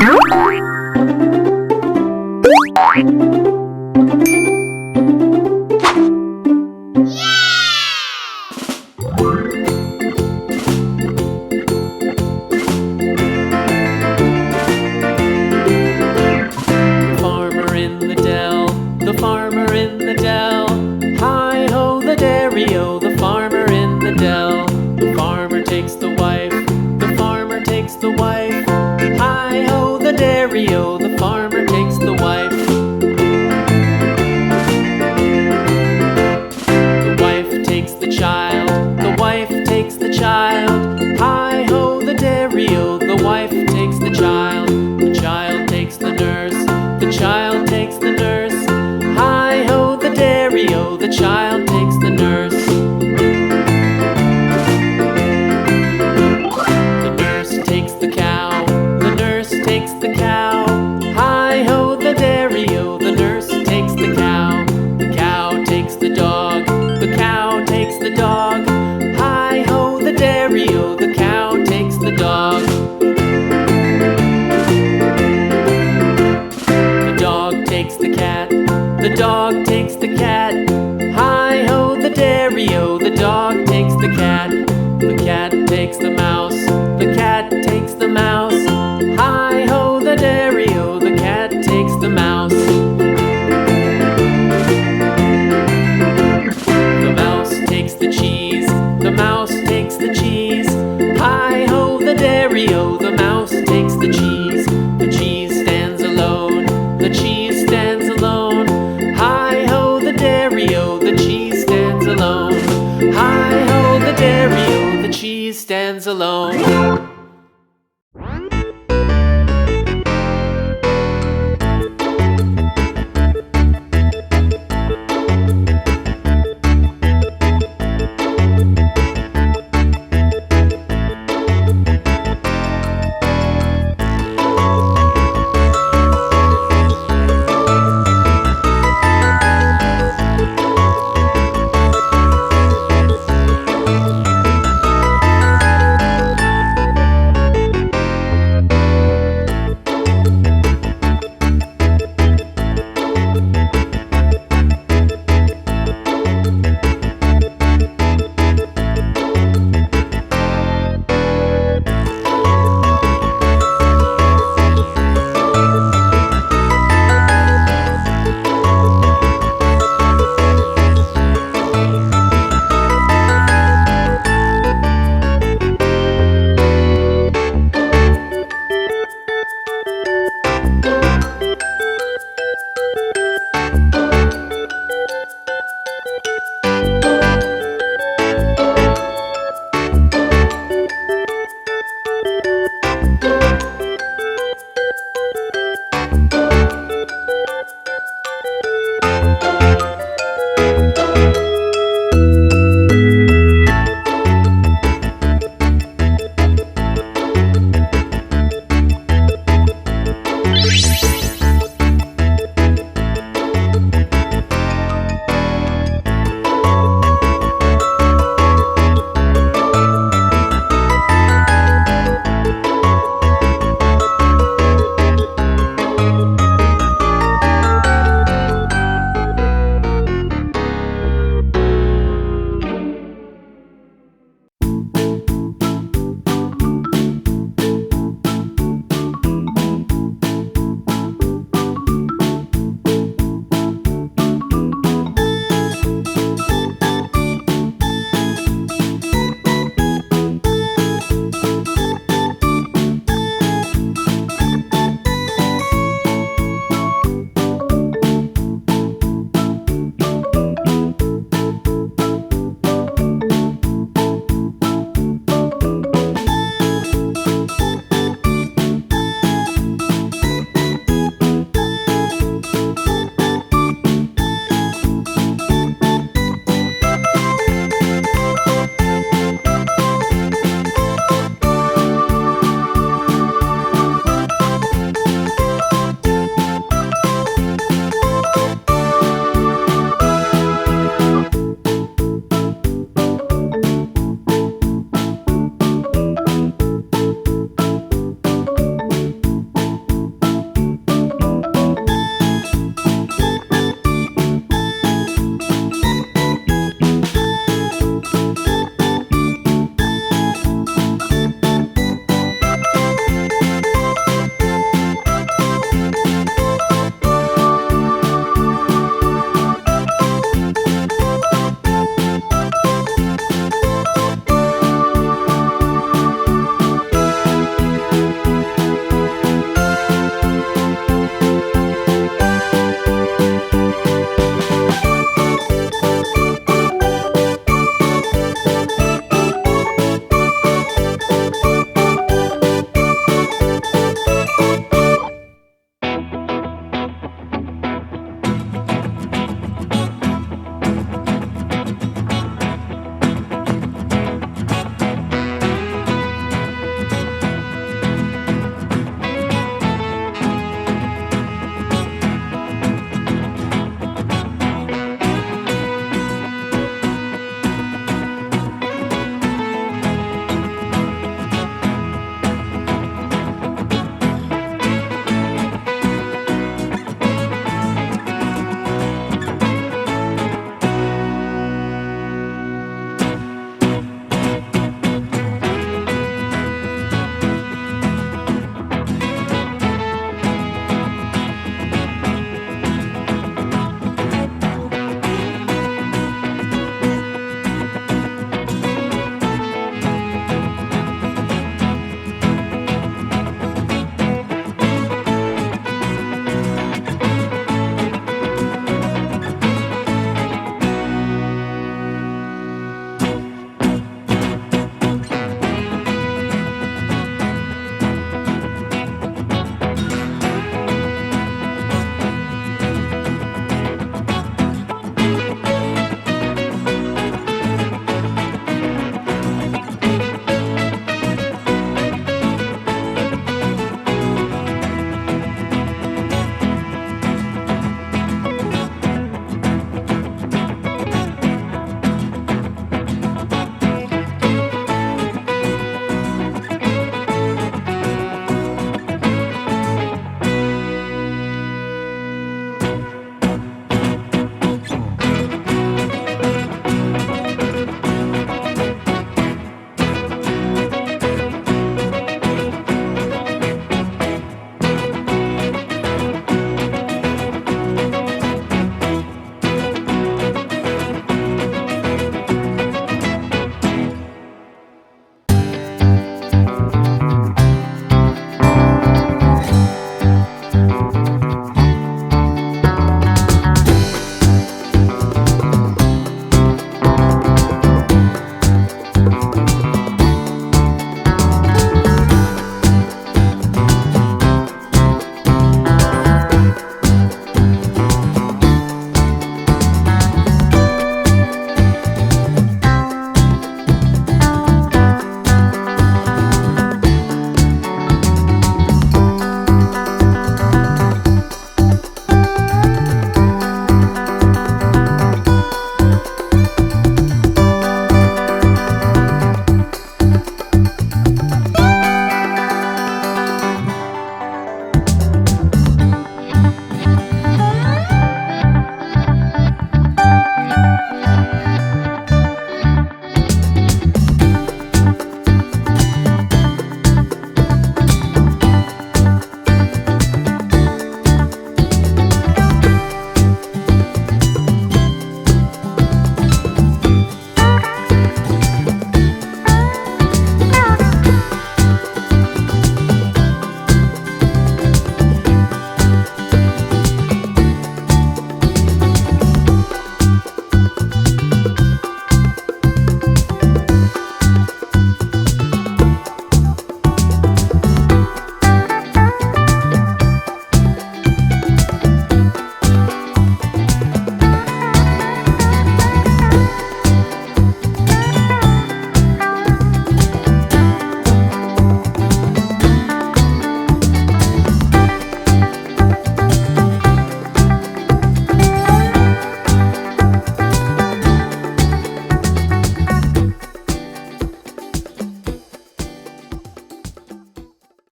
Farmer in the dell, the farmer in the dell. Hi-ho the dairy-o, the farmer in the dell. The farmer takes the wife, the farmer takes the wife. Hi-ho the dairy-o, the farmer takes the wife. The wife takes the child, the wife takes the child. Hi-ho the dairy-o, the wife takes the child. The child takes the nurse, the child takes the nurse. Hi-ho the dairy-o, the child takes the nurse. The nurse takes the cow, the nurse takes the cow. Hi-ho the dairy-o, the nurse takes the cow. The cow takes the dog, the cow takes the dog. Hi-ho the dairy-o, the cow takes the dog. The dog takes the cat, the dog takes the cat. Hi-ho the dairy-o, the dog takes the cat. The cat takes the mouse,